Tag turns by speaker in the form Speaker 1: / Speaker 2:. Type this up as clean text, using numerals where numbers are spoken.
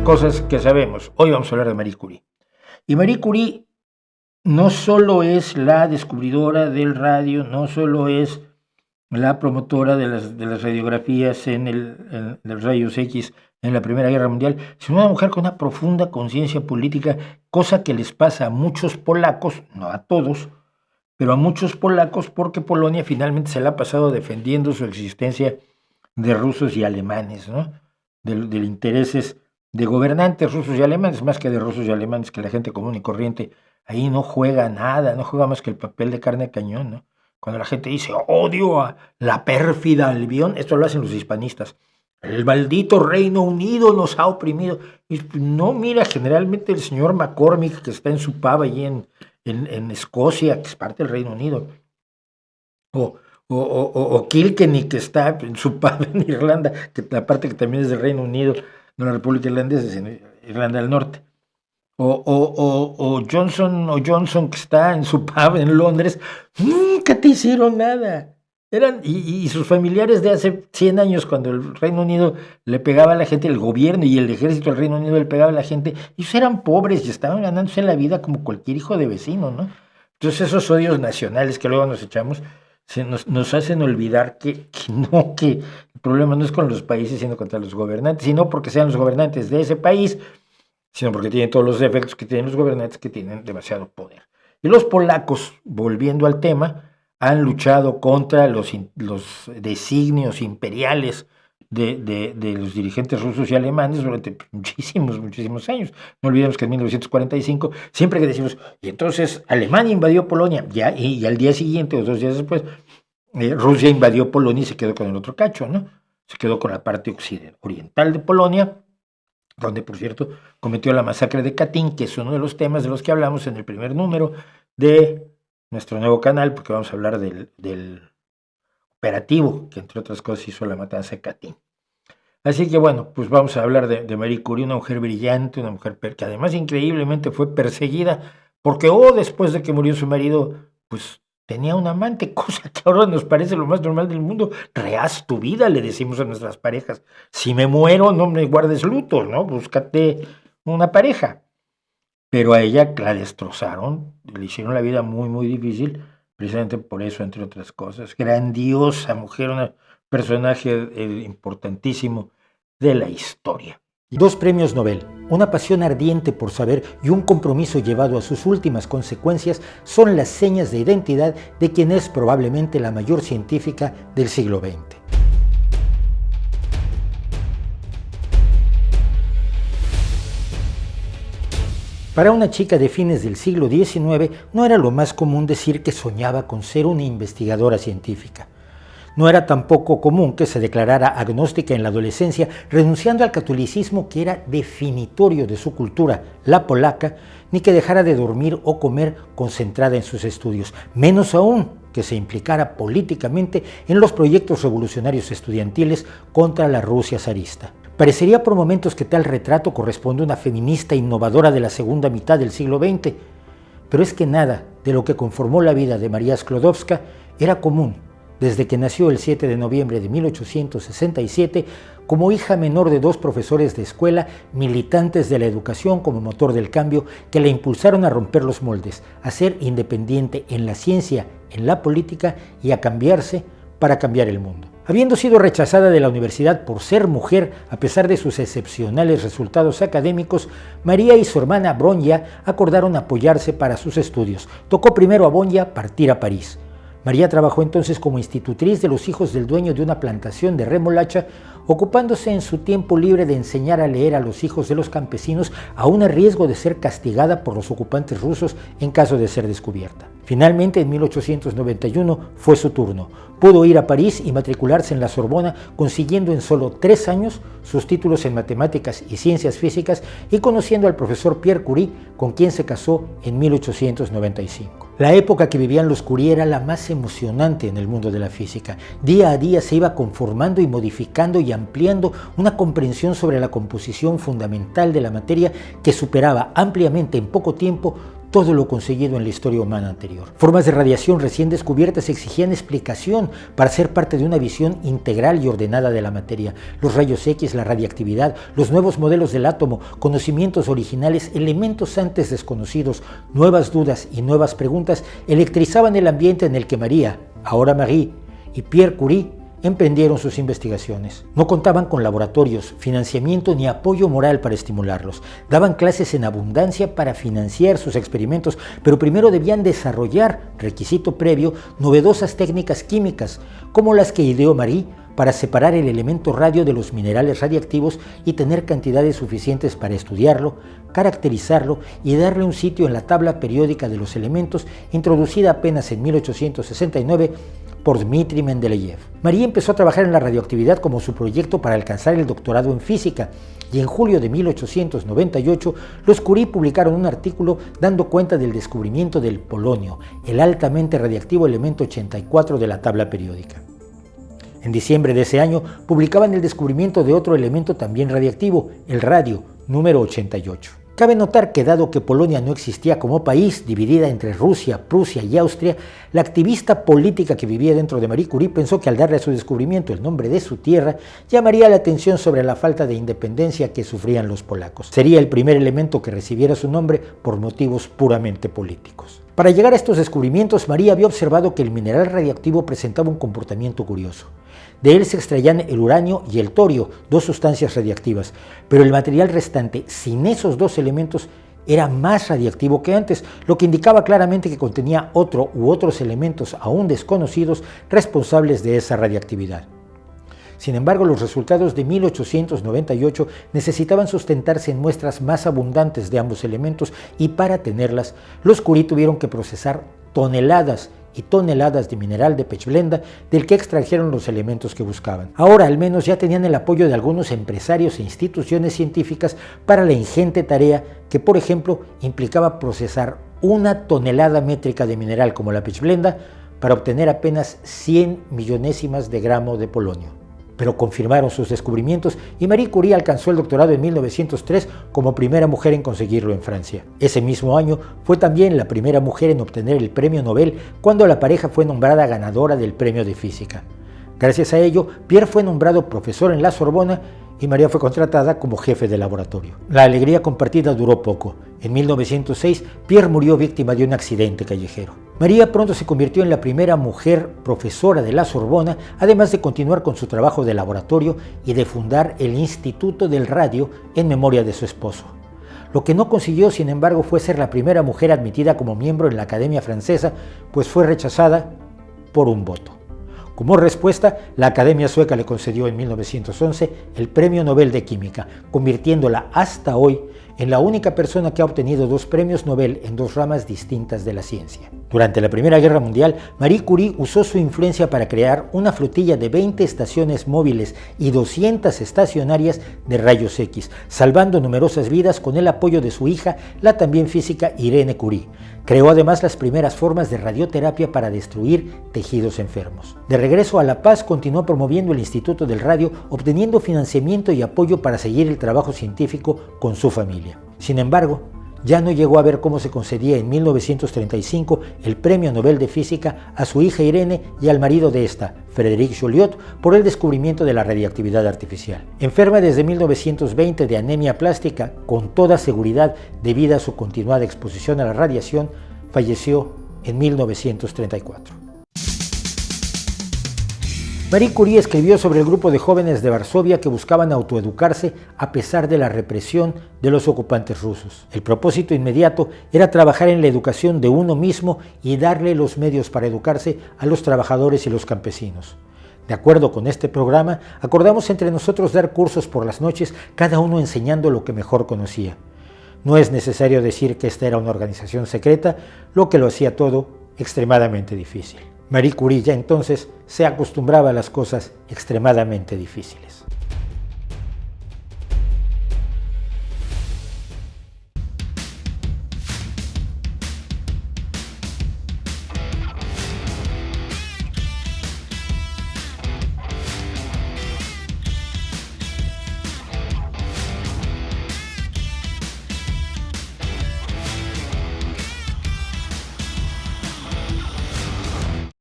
Speaker 1: cosas que sabemos. Hoy vamos a hablar de Marie Curie. Y Marie Curie no solo es la descubridora del radio, no solo es la promotora de las radiografías en los rayos X en la Primera Guerra Mundial, sino una mujer con una profunda conciencia política, cosa que les pasa a muchos polacos, no a todos, pero a muchos polacos, porque Polonia finalmente se la ha pasado defendiendo su existencia de rusos y alemanes, ¿no? De intereses de gobernantes rusos y alemanes, más que de rusos y alemanes, que la gente común y corriente ahí no juega nada, no juega más que el papel de carne de cañón, ¿no? Cuando la gente dice, odio a la pérfida Albión, esto lo hacen los hispanistas. El maldito Reino Unido nos ha oprimido. Y no, mira, generalmente el señor McCormick, que está en su pub allí en Escocia, que es parte del Reino Unido, o Kilkenny, que está en su pub en Irlanda, que aparte que también es del Reino Unido, no la República Irlandesa, es en Irlanda del Norte. O Johnson, que está en su pub en Londres, nunca te hicieron nada. Y sus familiares de hace 100 años, cuando el Reino Unido le pegaba a la gente, el gobierno y el ejército del Reino Unido le pegaba a la gente, ellos eran pobres y estaban ganándose la vida como cualquier hijo de vecino, ¿no? Entonces esos odios nacionales que luego nos echamos nos hacen olvidar que el problema no es con los países, sino contra los gobernantes, y no porque sean los gobernantes de ese país, sino porque tienen todos los defectos que tienen los gobernantes, que tienen demasiado poder. Y los polacos, volviendo al tema, han luchado contra los designios imperiales de los dirigentes rusos y alemanes durante muchísimos años. No olvidemos que en 1945, siempre que decimos, y entonces Alemania invadió Polonia, y al día siguiente o 2 días después, Rusia invadió Polonia y se quedó con el otro cacho, ¿no? Se quedó con la parte oriental de Polonia, donde, por cierto, cometió la masacre de Katyn, que es uno de los temas de los que hablamos en el primer número de nuestro nuevo canal, porque vamos a hablar del operativo que, entre otras cosas, hizo la matanza de Katyn. Así que bueno, pues vamos a hablar de Marie Curie, una mujer brillante, una mujer que además increíblemente fue perseguida, porque después de que murió su marido, pues tenía un amante, cosa que ahora nos parece lo más normal del mundo. Rehaz tu vida, le decimos a nuestras parejas. Si me muero, no me guardes luto, ¿no? Búscate una pareja. Pero a ella la destrozaron, le hicieron la vida muy, muy difícil, precisamente por eso, entre otras cosas. Grandiosa mujer, un personaje importantísimo de la historia.
Speaker 2: 2 premios Nobel, una pasión ardiente por saber y un compromiso llevado a sus últimas consecuencias son las señas de identidad de quien es probablemente la mayor científica del siglo XX. Para una chica de fines del siglo XIX no era lo más común decir que soñaba con ser una investigadora científica. No era tampoco común que se declarara agnóstica en la adolescencia, renunciando al catolicismo que era definitorio de su cultura, la polaca, ni que dejara de dormir o comer concentrada en sus estudios, menos aún que se implicara políticamente en los proyectos revolucionarios estudiantiles contra la Rusia zarista. Parecería por momentos que tal retrato corresponde a una feminista innovadora de la segunda mitad del siglo XX, pero es que nada de lo que conformó la vida de María Sklodowska era común desde que nació el 7 de noviembre de 1867 como hija menor de 2 profesores de escuela militantes de la educación como motor del cambio que la impulsaron a romper los moldes, a ser independiente en la ciencia, en la política y a cambiarse para cambiar el mundo. Habiendo sido rechazada de la universidad por ser mujer, a pesar de sus excepcionales resultados académicos, María y su hermana Bronya acordaron apoyarse para sus estudios. Tocó primero a Bronya partir a París. María trabajó entonces como institutriz de los hijos del dueño de una plantación de remolacha, ocupándose en su tiempo libre de enseñar a leer a los hijos de los campesinos, aún a riesgo de ser castigada por los ocupantes rusos en caso de ser descubierta. Finalmente, en 1891 fue su turno. Pudo ir a París y matricularse en la Sorbona, consiguiendo en solo 3 años sus títulos en matemáticas y ciencias físicas y conociendo al profesor Pierre Curie, con quien se casó en 1895. La época que vivían los Curie era la más emocionante en el mundo de la física. Día a día se iba conformando y modificando y ampliando una comprensión sobre la composición fundamental de la materia que superaba ampliamente en poco tiempo todo lo conseguido en la historia humana anterior. Formas de radiación recién descubiertas exigían explicación para ser parte de una visión integral y ordenada de la materia. Los rayos X, la radiactividad, los nuevos modelos del átomo, conocimientos originales, elementos antes desconocidos, nuevas dudas y nuevas preguntas electrizaban el ambiente en el que María, ahora Marie, y Pierre Curie emprendieron sus investigaciones. No contaban con laboratorios, financiamiento ni apoyo moral para estimularlos. Daban clases en abundancia para financiar sus experimentos, pero primero debían desarrollar, requisito previo, novedosas técnicas químicas, como las que ideó Marie para separar el elemento radio de los minerales radiactivos y tener cantidades suficientes para estudiarlo, caracterizarlo y darle un sitio en la tabla periódica de los elementos, introducida apenas en 1869 por Dmitri Mendeleev. Marie empezó a trabajar en la radioactividad como su proyecto para alcanzar el doctorado en física, y en julio de 1898 los Curie publicaron un artículo dando cuenta del descubrimiento del polonio, el altamente radiactivo elemento 84 de la tabla periódica. En diciembre de ese año publicaban el descubrimiento de otro elemento también radiactivo, el radio, número 88. Cabe notar que dado que Polonia no existía como país, dividida entre Rusia, Prusia y Austria, la activista política que vivía dentro de Marie Curie pensó que al darle a su descubrimiento el nombre de su tierra, llamaría la atención sobre la falta de independencia que sufrían los polacos. Sería el primer elemento que recibiera su nombre por motivos puramente políticos. Para llegar a estos descubrimientos, Marie había observado que el mineral radiactivo presentaba un comportamiento curioso. De él se extraían el uranio y el torio, dos sustancias radiactivas, pero el material restante, sin esos dos elementos, era más radiactivo que antes, lo que indicaba claramente que contenía otro u otros elementos aún desconocidos responsables de esa radiactividad. Sin embargo, los resultados de 1898 necesitaban sustentarse en muestras más abundantes de ambos elementos y para tenerlas, los Curie tuvieron que procesar toneladas y toneladas de mineral de pechblenda del que extrajeron los elementos que buscaban. Ahora al menos ya tenían el apoyo de algunos empresarios e instituciones científicas para la ingente tarea que, por ejemplo, implicaba procesar 1 tonelada métrica de mineral como la pechblenda para obtener apenas 100 millonésimas de gramo de polonio. Pero confirmaron sus descubrimientos y Marie Curie alcanzó el doctorado en 1903 como primera mujer en conseguirlo en Francia. Ese mismo año fue también la primera mujer en obtener el premio Nobel cuando la pareja fue nombrada ganadora del premio de física. Gracias a ello, Pierre fue nombrado profesor en la Sorbona y María fue contratada como jefe de laboratorio. La alegría compartida duró poco. En 1906, Pierre murió víctima de un accidente callejero. María pronto se convirtió en la primera mujer profesora de la Sorbona, además de continuar con su trabajo de laboratorio y de fundar el Instituto del Radio en memoria de su esposo. Lo que no consiguió, sin embargo, fue ser la primera mujer admitida como miembro en la Academia Francesa, pues fue rechazada por un voto. Como respuesta, la Academia Sueca le concedió en 1911 el Premio Nobel de Química, convirtiéndola hasta hoy en la única persona que ha obtenido 2 premios Nobel en 2 ramas distintas de la ciencia. Durante la Primera Guerra Mundial, Marie Curie usó su influencia para crear una flotilla de 20 estaciones móviles y 200 estacionarias de rayos X, salvando numerosas vidas con el apoyo de su hija, la también física Irene Curie. Creó además las primeras formas de radioterapia para destruir tejidos enfermos. De regreso a La Paz, continuó promoviendo el Instituto del Radio, obteniendo financiamiento y apoyo para seguir el trabajo científico con su familia. Sin embargo, ya no llegó a ver cómo se concedía en 1935 el Premio Nobel de Física a su hija Irene y al marido de esta, Frédéric Joliot, por el descubrimiento de la radiactividad artificial. Enferma desde 1920 de anemia plástica, con toda seguridad debido a su continuada exposición a la radiación, falleció en 1934. Marie Curie escribió sobre el grupo de jóvenes de Varsovia que buscaban autoeducarse a pesar de la represión de los ocupantes rusos. El propósito inmediato era trabajar en la educación de uno mismo y darle los medios para educarse a los trabajadores y los campesinos. De acuerdo con este programa, acordamos entre nosotros dar cursos por las noches, cada uno enseñando lo que mejor conocía. No es necesario decir que esta era una organización secreta, lo que lo hacía todo extremadamente difícil. Marie Curie ya entonces se acostumbraba a las cosas extremadamente difíciles.